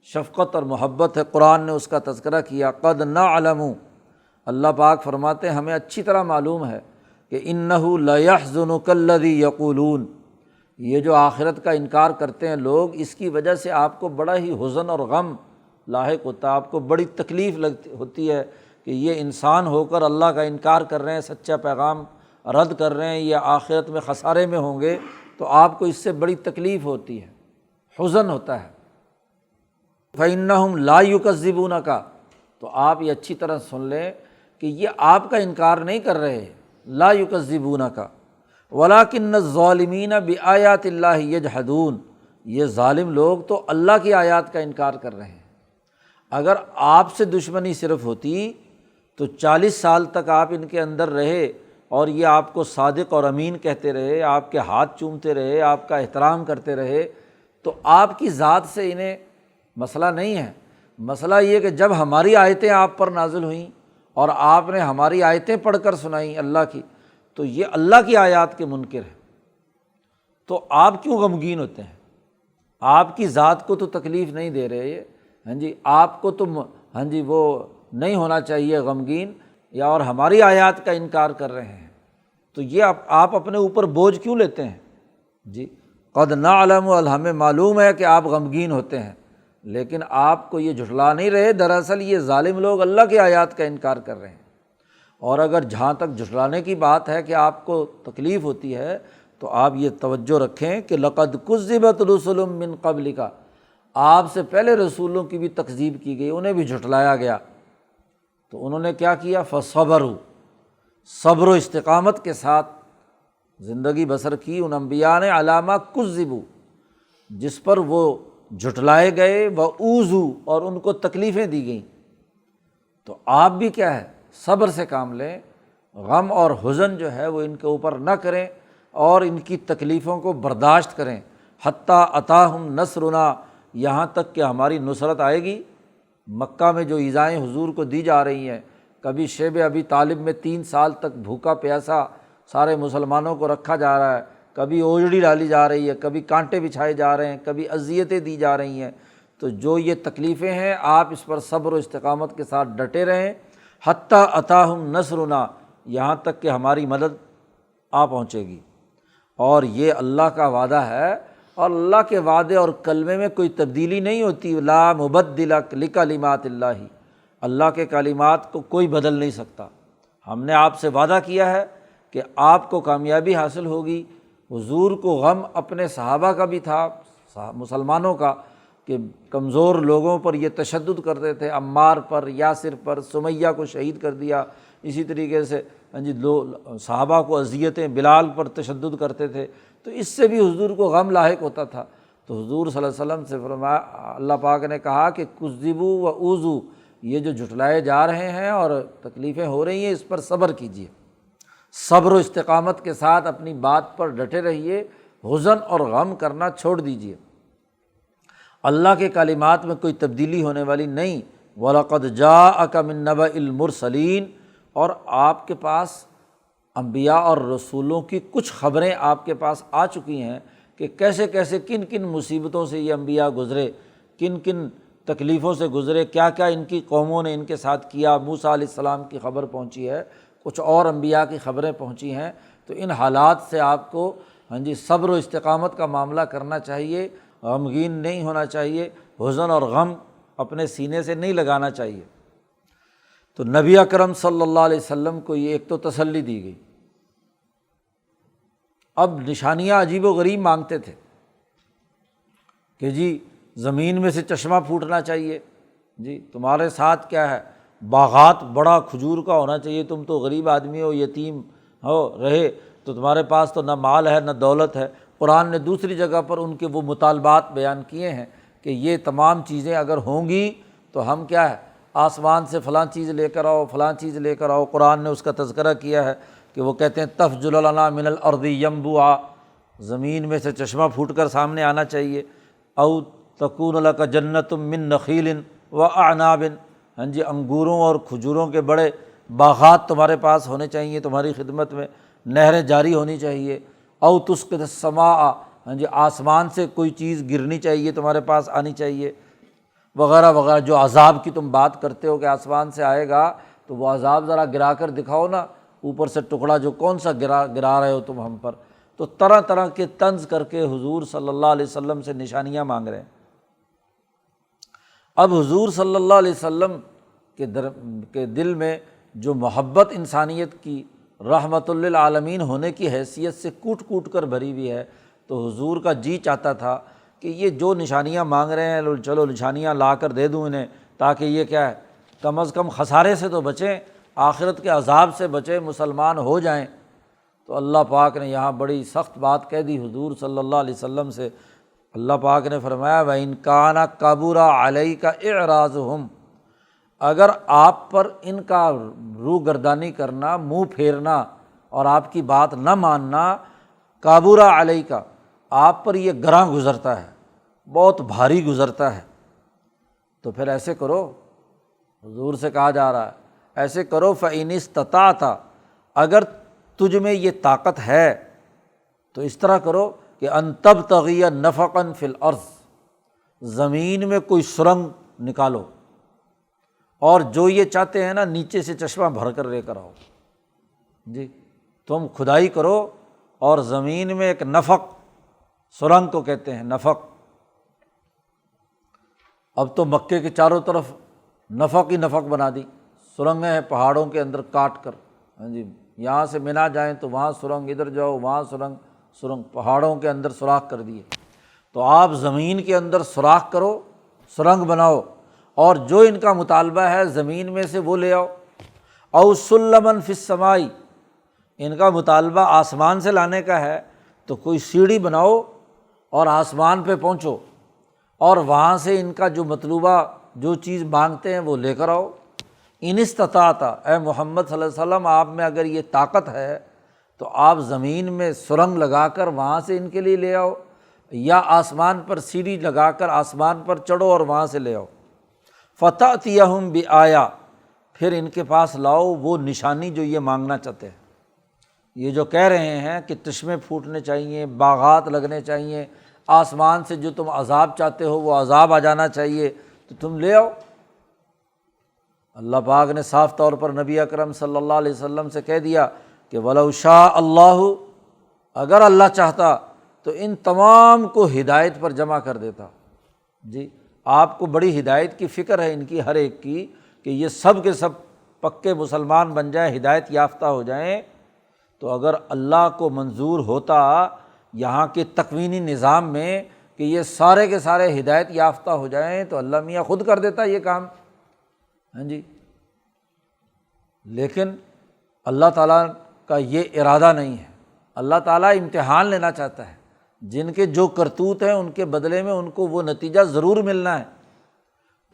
شفقت اور محبت ہے۔ قرآن نے اس کا تذکرہ کیا، قد نعلم، اللہ پاک فرماتے ہیں ہمیں اچھی طرح معلوم ہے کہ انہ لیحزنک الذی یقولون، یہ جو آخرت کا انکار کرتے ہیں لوگ، اس کی وجہ سے آپ کو بڑا ہی حزن اور غم لاحق ہوتا ہے، آپ کو بڑی تکلیف ہوتی ہے کہ یہ انسان ہو کر اللہ کا انکار کر رہے ہیں، سچا پیغام رد کر رہے ہیں، یہ آخرت میں خسارے میں ہوں گے، تو آپ کو اس سے بڑی تکلیف ہوتی ہے، حزن ہوتا ہے۔ فَإِنَّهُمْ لَا يُكَذِّبُونَكَ، تو آپ یہ اچھی طرح سن لیں کہ یہ آپ کا انکار نہیں کر رہے، لا يُكَذِّبُونَكَ وَلَٰكِنَّ الظَّالِمِينَ بِآيَاتِ اللَّهِ يَجْحَدُونَ، یہ ظالم لوگ تو اللہ کی آیات کا انکار کر رہے ہیں۔ اگر آپ سے دشمنی صرف ہوتی تو 40 سال تک آپ ان کے اندر رہے اور یہ آپ کو صادق اور امین کہتے رہے، آپ کے ہاتھ چومتے رہے، آپ کا احترام کرتے رہے، تو آپ کی ذات سے انہیں مسئلہ نہیں ہے۔ مسئلہ یہ کہ جب ہماری آیتیں آپ پر نازل ہوئیں اور آپ نے ہماری آیتیں پڑھ کر سنائیں اللہ کی، تو یہ اللہ کی آیات کے منکر ہیں، تو آپ کیوں غمگین ہوتے ہیں؟ آپ کی ذات کو تو تکلیف نہیں دے رہے، آپ کو تم وہ نہیں ہونا چاہیے غمگین، یا اور ہماری آیات کا انکار کر رہے ہیں، تو یہ آپ اپنے اوپر بوجھ کیوں لیتے ہیں؟ قد نعلم، ہمیں معلوم ہے کہ آپ غمگین ہوتے ہیں، لیکن آپ کو یہ جھٹلا نہیں رہے، دراصل یہ ظالم لوگ اللہ کی آیات کا انکار کر رہے ہیں۔ اور اگر جہاں تک جھٹلانے کی بات ہے کہ آپ کو تکلیف ہوتی ہے، تو آپ یہ توجہ رکھیں کہ لقد کذبت رسل من قبلک، آپ سے پہلے رسولوں کی بھی تکذیب کی گئی، انہیں بھی جھٹلایا گیا، تو انہوں نے کیا کیا؟ فصبروا، صبر و استقامت کے ساتھ زندگی بسر کی ان انبیاء نے، علی ما کذبوا، جس پر وہ جھٹلائے گئے، وَأُوذُوا، اور ان کو تکلیفیں دی گئیں۔ تو آپ بھی کیا ہے؟ صبر سے کام لیں، غم اور حزن جو ہے وہ ان کے اوپر نہ کریں، اور ان کی تکلیفوں کو برداشت کریں، حتیٰ اتاہم نصرنا، یہاں تک کہ ہماری نصرت آئے گی۔ مکہ میں جو ایذائیں حضور کو دی جا رہی ہیں، کبھی شیب ابی طالب میں 3 سال تک بھوکا پیاسا سارے مسلمانوں کو رکھا جا رہا ہے، کبھی اوجڑی ڈالی جا رہی ہے، کبھی کانٹے بچھائے جا رہے ہیں، کبھی اذیتیں دی جا رہی ہیں، تو جو یہ تکلیفیں ہیں آپ اس پر صبر و استقامت کے ساتھ ڈٹے رہیں، حتیٰ اتاہم نصرنا، یہاں تک کہ ہماری مدد آ پہنچے گی۔ اور یہ اللہ کا وعدہ ہے، اور اللہ کے وعدے اور کلمے میں کوئی تبدیلی نہیں ہوتی، لا مبدل لکلمات اللہ، اللہ کے کلمات کو کوئی بدل نہیں سکتا۔ ہم نے آپ سے وعدہ کیا ہے کہ آپ کو کامیابی حاصل ہوگی۔ حضور کو غم اپنے صحابہ کا بھی تھا، مسلمانوں کا، کہ کمزور لوگوں پر یہ تشدد کرتے تھے، عمار پر، یاسر پر، سمیہ کو شہید کر دیا، اسی طریقے سے صحابہ کو اذیتیں، بلال پر تشدد کرتے تھے، تو اس سے بھی حضور کو غم لاحق ہوتا تھا۔ تو حضور صلی اللہ علیہ وسلم سے فرمایا، اللہ پاک نے کہا کہ کذبوا وأوذوا، یہ جو جھٹلائے جا رہے ہیں اور تکلیفیں ہو رہی ہیں، اس پر صبر کیجیے، صبر و استقامت کے ساتھ اپنی بات پر ڈٹے رہیے، حزن اور غم کرنا چھوڑ دیجیے۔ اللہ کے کلمات میں کوئی تبدیلی ہونے والی نہیں۔ وَلَقَدْ جَاءَكَ مِن نَّبَإِ الْمُرْسَلِينَ، اور آپ کے پاس انبیاء اور رسولوں کی کچھ خبریں آپ کے پاس آ چکی ہیں کہ کیسے کیسے کن کن مصیبتوں سے یہ انبیاء گزرے، کن کن تکلیفوں سے گزرے، کیا کیا ان کی قوموں نے ان کے ساتھ کیا۔ موسیٰ علیہ السلام کی خبر پہنچی ہے، کچھ اور انبیاء کی خبریں پہنچی ہیں، تو ان حالات سے آپ کو صبر و استقامت کا معاملہ کرنا چاہیے، غمگین نہیں ہونا چاہیے، حزن اور غم اپنے سینے سے نہیں لگانا چاہیے۔ تو نبی اکرم صلی اللہ علیہ وسلم کو یہ ایک تو تسلی دی گئی۔ اب نشانیاں عجیب و غریب مانگتے تھے کہ زمین میں سے چشمہ پھوٹنا چاہیے، تمہارے ساتھ کیا ہے، باغات بڑا کھجور کا ہونا چاہیے، تم تو غریب آدمی ہو، یتیم ہو رہے، تو تمہارے پاس تو نہ مال ہے نہ دولت ہے۔ قرآن نے دوسری جگہ پر ان کے وہ مطالبات بیان کیے ہیں کہ یہ تمام چیزیں اگر ہوں گی تو ہم کیا ہے، آسمان سے فلاں چیز لے کر آؤ، فلاں چیز لے کر آؤ۔ قرآن نے اس کا تذکرہ کیا ہے کہ وہ کہتے ہیں تفجر لنا من الارض ینبوعا، زمین میں سے چشمہ پھوٹ کر سامنے آنا چاہیے، او تکون لک جنت من نخیل واعناب، انگوروں اور کھجوروں کے بڑے باغات تمہارے پاس ہونے چاہیے، تمہاری خدمت میں نہریں جاری ہونی چاہیے، او تسقط السماء، آسمان سے کوئی چیز گرنی چاہیے، تمہارے پاس آنی چاہیے، وغیرہ وغیرہ۔ جو عذاب کی تم بات کرتے ہو کہ آسمان سے آئے گا، تو وہ عذاب ذرا گرا کر دکھاؤ نا، اوپر سے ٹکڑا جو کون سا گرا رہے ہو تم ہم پر۔ تو طرح طرح کے طنز کر کے حضور صلی اللہ علیہ وسلم سے نشانیاں مانگ رہے ہیں۔ اب حضور صلی اللہ علیہ وسلم کے دل میں جو محبت انسانیت کی، رحمت للعالمین ہونے کی حیثیت سے کوٹ کوٹ کر بھری ہوئی ہے، تو حضور کا جی چاہتا تھا کہ یہ جو نشانیاں مانگ رہے ہیں، چلو نشانیاں لا کر دے دوں انہیں، تاکہ یہ کیا ہے، کم از کم خسارے سے تو بچیں، آخرت کے عذاب سے بچیں، مسلمان ہو جائیں۔ تو اللہ پاک نے یہاں بڑی سخت بات کہہ دی حضور صلی اللہ علیہ وسلم سے۔ اللہ پاک نے فرمایا وَإِن كَانَ كَبُرَ عَلَيْكَ إِعْرَاضُهُمْ، اگر آپ پر ان کا روگردانی کرنا، منہ پھیرنا اور آپ کی بات نہ ماننا، کابورا علیہ کا، آپ پر یہ گراں گزرتا ہے، بہت بھاری گزرتا ہے، تو پھر ایسے کرو، حضور سے کہا جا رہا ہے ایسے کرو، فَإِنِ اسْتَطَعْتَ، اگر تجھ میں یہ طاقت ہے تو اس طرح کرو کہ أَن تَبْتَغِيَ نَفَقًا فِي الْأَرْضِ، زمین میں کوئی سرنگ نکالو، اور جو یہ چاہتے ہیں نا نیچے سے چشمہ بھر کر لے کر آؤ۔ جی تم کھدائی کرو اور زمین میں ایک نفق، سرنگ کو کہتے ہیں نفق، اب تو مکے کے چاروں طرف نفق ہی نفق بنا دی، سرنگیں ہیں پہاڑوں کے اندر کاٹ کر، ہاں جی یہاں سے مینا جائیں تو وہاں سرنگ، ادھر جاؤ وہاں سرنگ، سرنگ پہاڑوں کے اندر سوراخ کر دیے۔ تو آپ زمین کے اندر سوراخ کرو، سرنگ بناؤ، اور جو ان کا مطالبہ ہے زمین میں سے وہ لے آؤ۔ او سلماً فی السماء، ان کا مطالبہ آسمان سے لانے کا ہے تو کوئی سیڑھی بناؤ اور آسمان پہ پہنچو، اور وہاں سے ان کا جو مطلوبہ جو چیز مانگتے ہیں وہ لے کر آؤ۔ ان استطاعت، اے محمد صلی اللہ علیہ وسلم آپ میں اگر یہ طاقت ہے تو آپ زمین میں سرنگ لگا کر وہاں سے ان کے لیے لے آؤ، یا آسمان پر سیڑھی لگا کر آسمان پر چڑھو اور وہاں سے لے آؤ۔ فتأتیہم بآیہ، پھر ان کے پاس لاؤ وہ نشانی جو یہ مانگنا چاہتے ہیں۔ یہ جو کہہ رہے ہیں کہ چشمے پھوٹنے چاہیے، باغات لگنے چاہیے، آسمان سے جو تم عذاب چاہتے ہو وہ عذاب آ جانا چاہیے، تو تم لے آؤ۔ اللہ پاک نے صاف طور پر نبی اکرم صلی اللہ علیہ وسلم سے کہہ دیا کہ وَلَوْ شَاءَ اللَّهُ، اگر اللہ چاہتا تو ان تمام کو ہدایت پر جمع کر دیتا۔ جی آپ کو بڑی ہدایت کی فکر ہے ان کی ہر ایک کی، کہ یہ سب کے سب پکے مسلمان بن جائیں، ہدایت یافتہ ہو جائیں۔ تو اگر اللہ کو منظور ہوتا یہاں کے تکوینی نظام میں کہ یہ سارے کے سارے ہدایت یافتہ ہو جائیں تو اللہ میاں خود کر دیتا یہ کام، ہاں جی۔ لیکن اللہ تعالیٰ کا یہ ارادہ نہیں ہے، اللہ تعالیٰ امتحان لینا چاہتا ہے، جن کے جو کرتوت ہیں ان کے بدلے میں ان کو وہ نتیجہ ضرور ملنا ہے۔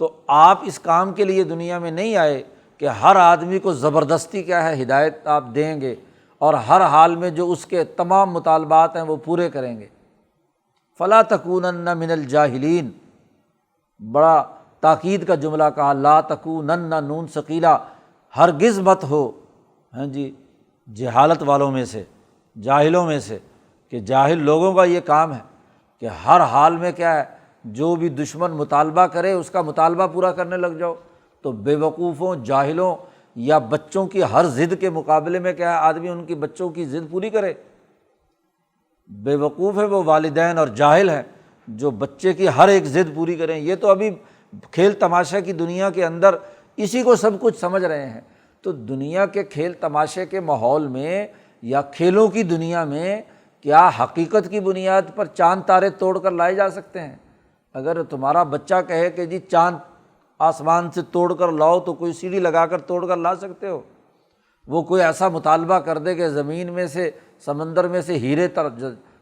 تو آپ اس کام کے لیے دنیا میں نہیں آئے کہ ہر آدمی کو زبردستی کیا ہے ہدایت آپ دیں گے اور ہر حال میں جو اس کے تمام مطالبات ہیں وہ پورے کریں گے۔ فلا تکونن من الجاہلین، بڑا تاکید کا جملہ کہا، لا تکونن، نون ثقیلہ، ہرگز مت ہو، ہاں جی جہالت والوں میں سے، جاہلوں میں سے، کہ جاہل لوگوں کا یہ کام ہے کہ ہر حال میں کیا ہے جو بھی دشمن مطالبہ کرے اس کا مطالبہ پورا کرنے لگ جاؤ۔ تو بے وقوفوں، جاہلوں یا بچوں کی ہر ضد کے مقابلے میں کیا ہے آدمی ان کی بچوں کی ضد پوری کرے۔ بے وقوف ہے وہ والدین اور جاہل ہیں جو بچے کی ہر ایک ضد پوری کریں۔ یہ تو ابھی کھیل تماشا کی دنیا کے اندر اسی کو سب کچھ سمجھ رہے ہیں۔ تو دنیا کے کھیل تماشے کے ماحول میں یا کھیلوں کی دنیا میں کیا حقیقت کی بنیاد پر چاند تارے توڑ کر لائے جا سکتے ہیں؟ اگر تمہارا بچہ کہے کہ جی چاند آسمان سے توڑ کر لاؤ تو کوئی سیڑھی لگا کر توڑ کر لا سکتے ہو؟ وہ کوئی ایسا مطالبہ کر دے کہ زمین میں سے، سمندر میں سے ہیرے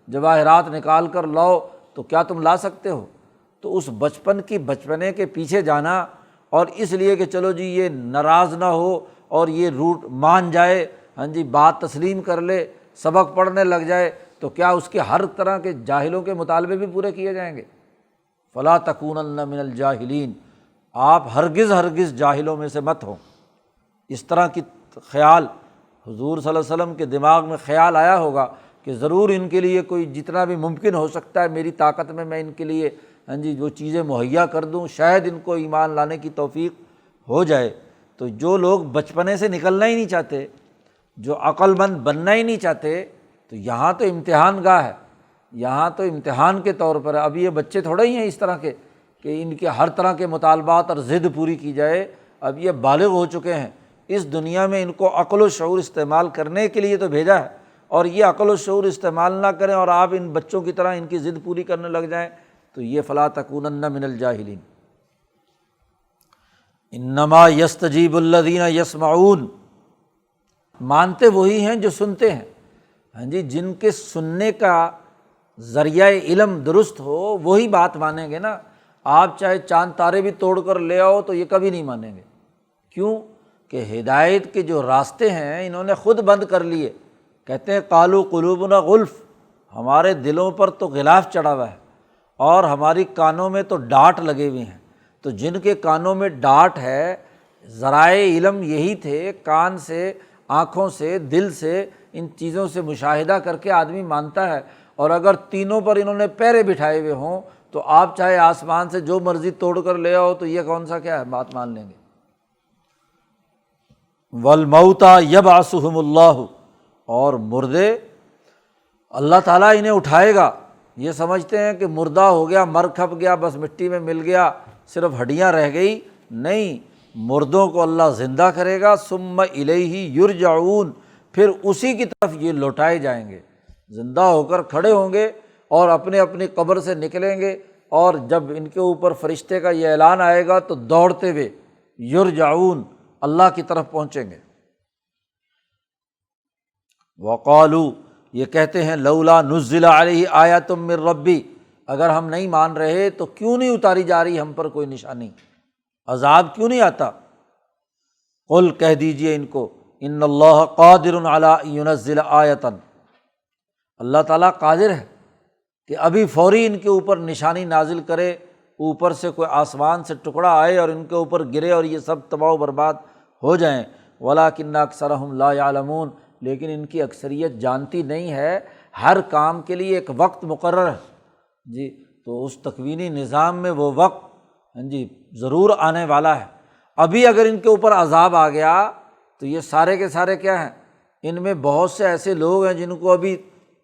جواہرات نکال کر لاؤ تو کیا تم لا سکتے ہو؟ تو اس بچپنے کے پیچھے جانا، اور اس لیے کہ چلو جی یہ ناراض نہ ہو اور یہ روٹ مان جائے، ہاں جی بات تسلیم کر لے، سبق پڑھنے لگ جائے، تو کیا اس کے ہر طرح کے جاہلوں کے مطالبے بھی پورے کیے جائیں گے؟ فلا تکونن من الجاہلین، آپ ہرگز جاہلوں میں سے مت ہوں۔ اس طرح کی خیال حضور صلی اللہ علیہ وسلم کے دماغ میں خیال آیا ہوگا کہ ضرور ان کے لیے کوئی جتنا بھی ممکن ہو سکتا ہے میری طاقت میں ان کے لیے ہاں جی وہ چیزیں مہیا کر دوں، شاید ان کو ایمان لانے کی توفیق ہو جائے۔ تو جو لوگ بچپنے سے نکلنا ہی نہیں چاہتے، جو عقل مند بننا ہی نہیں چاہتے، تو یہاں تو امتحان گاہ ہے، یہاں تو امتحان کے طور پر ہے۔ اب یہ بچے تھوڑے ہی ہیں اس طرح کے کہ ان کے ہر طرح کے مطالبات اور ضد پوری کی جائے، اب یہ بالغ ہو چکے ہیں۔ اس دنیا میں ان کو عقل و شعور استعمال کرنے کے لیے تو بھیجا ہے، اور یہ عقل و شعور استعمال نہ کریں اور آپ ان بچوں کی طرح ان کی ضد پوری کرنے لگ جائیں، تو یہ فلا تکونن من الجاہلین۔ انما یستجیب الذین یسمعون، مانتے وہی ہیں جو سنتے ہیں، ہاں جی جن کے سننے کا ذریعہ علم درست ہو وہی بات مانیں گے نا۔ آپ چاہے چاند تارے بھی توڑ کر لے آؤ تو یہ کبھی نہیں مانیں گے۔ کیوں؟ کہ ہدایت کے جو راستے ہیں انہوں نے خود بند کر لیے۔ کہتے ہیں قالوا قلوبنا غلف، ہمارے دلوں پر تو غلاف چڑھا ہوا ہے اور ہماری کانوں میں تو ڈانٹ لگے ہوئے ہیں۔ تو جن کے کانوں میں ڈانٹ ہے، ذرائع علم یہی تھے، کان سے، آنکھوں سے، دل سے، ان چیزوں سے مشاہدہ کر کے آدمی مانتا ہے۔ اور اگر تینوں پر انہوں نے پیرے بٹھائے ہوئے ہوں تو آپ چاہے آسمان سے جو مرضی توڑ کر لے آؤ تو یہ کون سا کیا ہے بات مان لیں گے۔ والموتى یبعثہم اللہ، اور مردے اللہ تعالیٰ انہیں اٹھائے گا۔ یہ سمجھتے ہیں کہ مردہ ہو گیا، مر کھپ گیا، بس مٹی میں مل گیا، صرف ہڈیاں رہ گئی، نہیں، مردوں کو اللہ زندہ کرے گا۔ ثم الیہ یرجعون، پھر اسی کی طرف یہ لوٹائے جائیں گے، زندہ ہو کر کھڑے ہوں گے اور اپنے اپنی قبر سے نکلیں گے، اور جب ان کے اوپر فرشتے کا یہ اعلان آئے گا تو دوڑتے ہوئے یرجعون اللہ کی طرف پہنچیں گے۔ وقالوا، یہ کہتے ہیں لولا نزل علیہ آیۃ من ربی، اگر ہم نہیں مان رہے تو کیوں نہیں اتاری جا رہی ہم پر کوئی نشانی، عذاب کیوں نہیں آتا؟ قل، کہہ دیجئے ان کو، ان اللہ قادر علی ان ینزل آیۃ، اللہ تعالیٰ قادر ہے کہ ابھی فوری ان کے اوپر نشانی نازل کرے، اوپر سے کوئی آسمان سے ٹکڑا آئے اور ان کے اوپر گرے اور یہ سب تباہ و برباد ہو جائیں۔ ولکن اکثرہم لا یعلمون، لیکن ان کی اکثریت جانتی نہیں ہے، ہر کام کے لیے ایک وقت مقرر ہے جی، تو اس تکوینی نظام میں وہ وقت ضرور آنے والا ہے۔ ابھی اگر ان کے اوپر عذاب آ گیا تو یہ سارے کے سارے کیا ہیں، ان میں بہت سے ایسے لوگ ہیں جن کو ابھی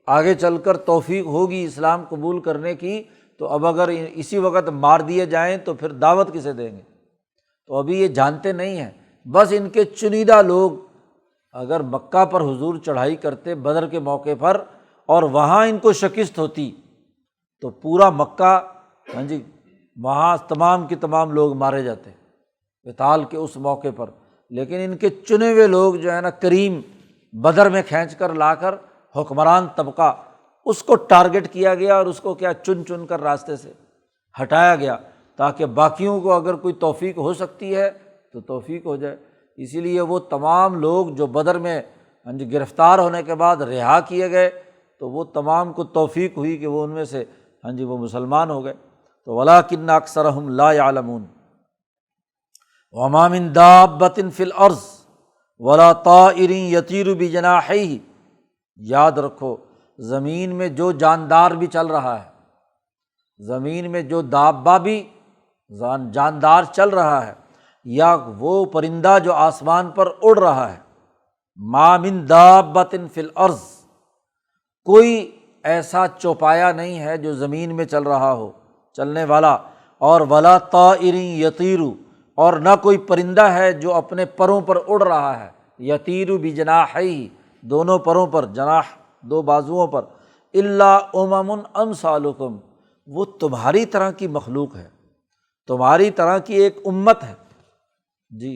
آگے چل کر توفیق ہوگی اسلام قبول کرنے کی، تو اب اگر اسی وقت مار دیے جائیں تو پھر دعوت کسے دیں گے؟ تو ابھی یہ جانتے نہیں ہیں، بس ان کے چنیدہ لوگ اگر مکہ پر حضور چڑھائی کرتے بدر کے موقع پر اور وہاں ان کو شکست ہوتی تو پورا مکہ وہاں تمام کے تمام لوگ مارے جاتے قتال کے اس موقع پر، لیکن ان کے چنے ہوئے لوگ جو ہے نا کریم بدر میں کھینچ کر لا کر حکمران طبقہ اس کو ٹارگٹ کیا گیا اور اس کو کیا چن چن کر راستے سے ہٹایا گیا، تاکہ باقیوں کو اگر کوئی توفیق ہو سکتی ہے تو توفیق ہو جائے۔ اسی لیے وہ تمام لوگ جو بدر میں گرفتار ہونے کے بعد رہا کیے گئے تو وہ تمام کو توفیق ہوئی کہ وہ ان میں سے وہ مسلمان ہو گئے۔ تو ولکن اکثرہم لا یعلمون۔ وما من دابۃ فی الارض ولا طائر یطیر بجناحیہ، یاد رکھو زمین میں جو جاندار بھی چل رہا ہے، زمین میں جو دابہ بھی جاندار چل رہا ہے، یا وہ پرندہ جو آسمان پر اڑ رہا ہے، ما من دابۃ فی الارض، کوئی ایسا چوپایا نہیں ہے جو زمین میں چل رہا ہو، چلنے والا، اور ولا طائر یطیر، اور نہ کوئی پرندہ ہے جو اپنے پروں پر اڑ رہا ہے، یطیر بجناحیہ، دونوں پروں پر، جناح دو بازوؤں پر، الا امم امثالکم، وہ تمہاری طرح کی مخلوق ہے، تمہاری طرح کی ایک امت ہے جی۔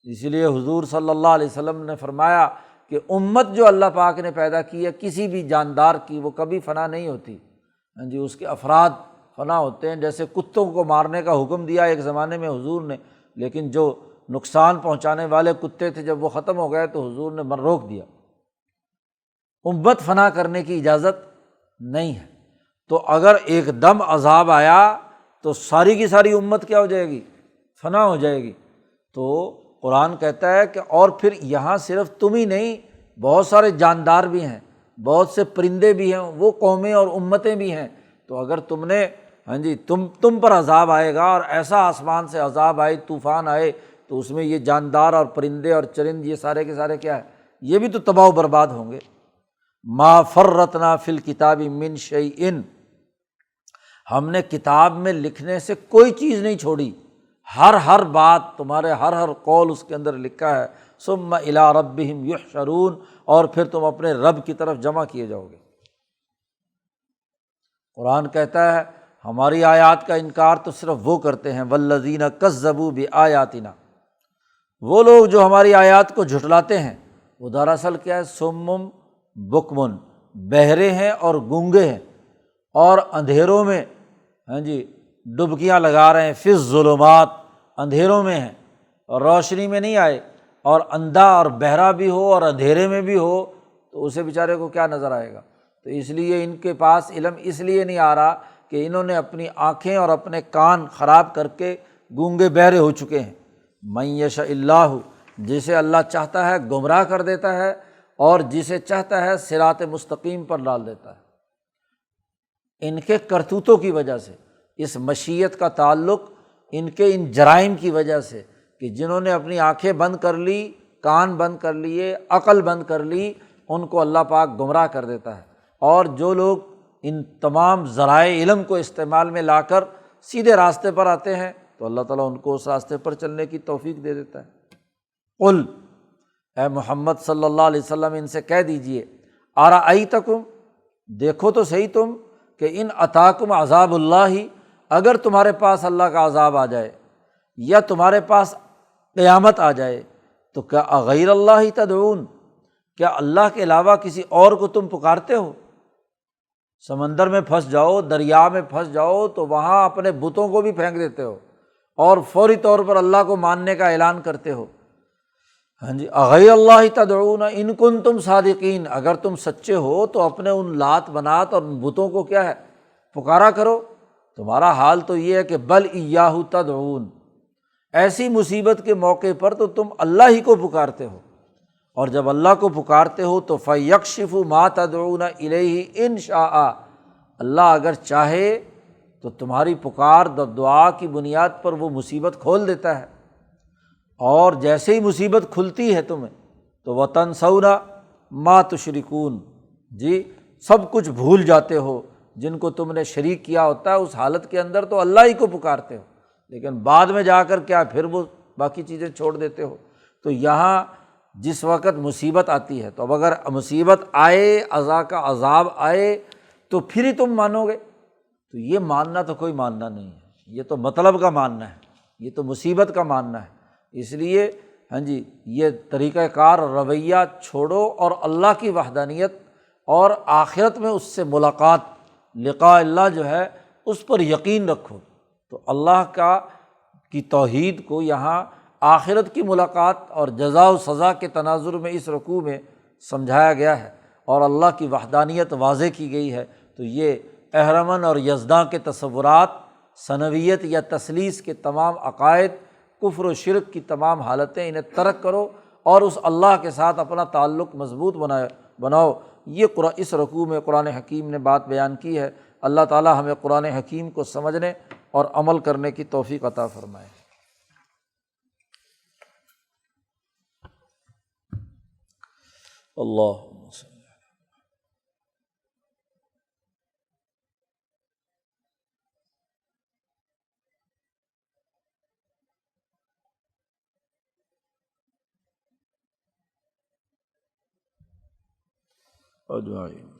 اسی لیے حضور صلی اللہ علیہ وسلم نے فرمایا کہ امت جو اللہ پاک نے پیدا کی ہے کسی بھی جاندار کی، وہ کبھی فنا نہیں ہوتی اس کے افراد فنا ہوتے ہیں۔ جیسے کتوں کو مارنے کا حکم دیا ایک زمانے میں حضور نے، لیکن جو نقصان پہنچانے والے کتے تھے جب وہ ختم ہو گئے تو حضور نے روک دیا۔ امت فنا کرنے کی اجازت نہیں ہے، تو اگر ایک دم عذاب آیا تو ساری کی ساری امت کیا ہو جائے گی؟ فنا ہو جائے گی۔ تو قرآن کہتا ہے کہ اور پھر یہاں صرف تم ہی نہیں، بہت سارے جاندار بھی ہیں، بہت سے پرندے بھی ہیں، وہ قومیں اور امتیں بھی ہیں، تو اگر تم نے تم پر عذاب آئے گا اور ایسا آسمان سے عذاب آئے، طوفان آئے، تو اس میں یہ جاندار اور پرندے اور چرند یہ سارے کے سارے کیا ہے، یہ بھی تو تباہ و برباد ہوں گے۔ ما فرطنا فی الکتاب من شیء، ہم نے کتاب میں لکھنے سے کوئی چیز نہیں چھوڑی، ہر بات، تمہارے ہر قول اس کے اندر لکھا ہے۔ ثم الی ربہم یحشرون، اور پھر تم اپنے رب کی طرف جمع کیے جاؤ گے۔ قرآن کہتا ہے ہماری آیات کا انکار تو صرف وہ کرتے ہیں، والذین کذبوا بآیاتنا، وہ لوگ جو ہماری آیات کو جھٹلاتے ہیں، وہ دراصل کیا ہے، سمم بکمن، بہرے ہیں اور گونگے ہیں، اور اندھیروں میں ڈبکیاں لگا رہے ہیں، فی الظلمات، اندھیروں میں ہیں اور روشنی میں نہیں آئے، اور اندھا اور بہرا بھی ہو اور اندھیرے میں بھی ہو تو اسے بیچارے کو کیا نظر آئے گا؟ تو اس لیے ان کے پاس علم اس لیے نہیں آ رہا کہ انہوں نے اپنی آنکھیں اور اپنے کان خراب کر کے گونگے بہرے ہو چکے ہیں۔ من یشاء اللہ، جسے اللہ چاہتا ہے گمراہ کر دیتا ہے اور جسے چاہتا ہے صراط مستقیم پر ڈال دیتا ہے۔ ان کے کرتوتوں کی وجہ سے اس مشیت کا تعلق ان کے ان جرائم کی وجہ سے کہ جنہوں نے اپنی آنکھیں بند کر لی، کان بند کر لیے، عقل بند کر لی، ان کو اللہ پاک گمراہ کر دیتا ہے۔ اور جو لوگ ان تمام ذرائع علم کو استعمال میں لا کر سیدھے راستے پر آتے ہیں تو اللہ تعالیٰ ان کو اس راستے پر چلنے کی توفیق دے دیتا ہے۔ قل، اے محمد صلی اللہ علیہ وسلم ان سے کہہ دیجئے، ارأیتکم، دیکھو تو صحیح تم کہ ان اتاکم عذاب اللہ، اگر تمہارے پاس اللہ کا عذاب آ جائے یا تمہارے پاس قیامت آ جائے تو کیا اغیر اللہ تدعون، کیا اللہ کے علاوہ کسی اور کو تم پکارتے ہو؟ سمندر میں پھنس جاؤ، دریا میں پھنس جاؤ تو وہاں اپنے بتوں کو بھی پھینک دیتے ہو اور فوری طور پر اللہ کو ماننے کا اعلان کرتے ہو۔ ہاں جی، اغیر اللہ تدعون ان کنتم صادقین، اگر تم سچے ہو تو اپنے ان لات منات اور ان بتوں کو کیا ہے، پکارا کرو۔ تمہارا حال تو یہ ہے کہ بل ایاہ تدعون، ایسی مصیبت کے موقع پر تو تم اللہ ہی کو پکارتے ہو، اور جب اللہ کو پکارتے ہو تو فَيَكْشِفُ مَا تَدْعُونَ إِلَيْهِ إِن شَاءَ، اللہ اگر چاہے تو تمہاری پکار دعا کی بنیاد پر وہ مصیبت کھول دیتا ہے، اور جیسے ہی مصیبت کھلتی ہے تمہیں تو وَتَنْسَوْنَ مَا تُشْرِكُونَ، جی سب کچھ بھول جاتے ہو جن کو تم نے شریک کیا ہوتا ہے، اس حالت کے اندر تو اللہ ہی کو پکارتے ہو، لیکن بعد میں جا کر کیا پھر وہ باقی چیزیں چھوڑ دیتے ہو۔ تو یہاں جس وقت مصیبت آتی ہے تو اب اگر مصیبت آئے، کا عذاب آئے تو پھر ہی تم مانو گے، تو یہ ماننا تو کوئی ماننا نہیں ہے، یہ تو مطلب کا ماننا ہے، یہ تو مصیبت کا ماننا ہے۔ اس لیے ہاں جی، یہ طریقہ کار اور رویہ چھوڑو اور اللہ کی وحدانیت اور آخرت میں اس سے ملاقات، لقاء اللہ جو ہے اس پر یقین رکھو۔ تو اللہ کی توحید کو یہاں آخرت کی ملاقات اور جزا و سزا کے تناظر میں اس رکوع میں سمجھایا گیا ہے، اور اللہ کی وحدانیت واضح کی گئی ہے۔ تو یہ اہرمن اور یزداں کے تصورات، ثنویت یا تثلیث کے تمام عقائد، کفر و شرک کی تمام حالتیں، انہیں ترک کرو اور اس اللہ کے ساتھ اپنا تعلق مضبوط بناؤ۔ یہ اس رکوع میں قرآن حکیم نے بات بیان کی ہے۔ اللہ تعالیٰ ہمیں قرآن حکیم کو سمجھنے اور عمل کرنے کی توفیق عطا فرمائے۔ اللہم صلی اجمعین۔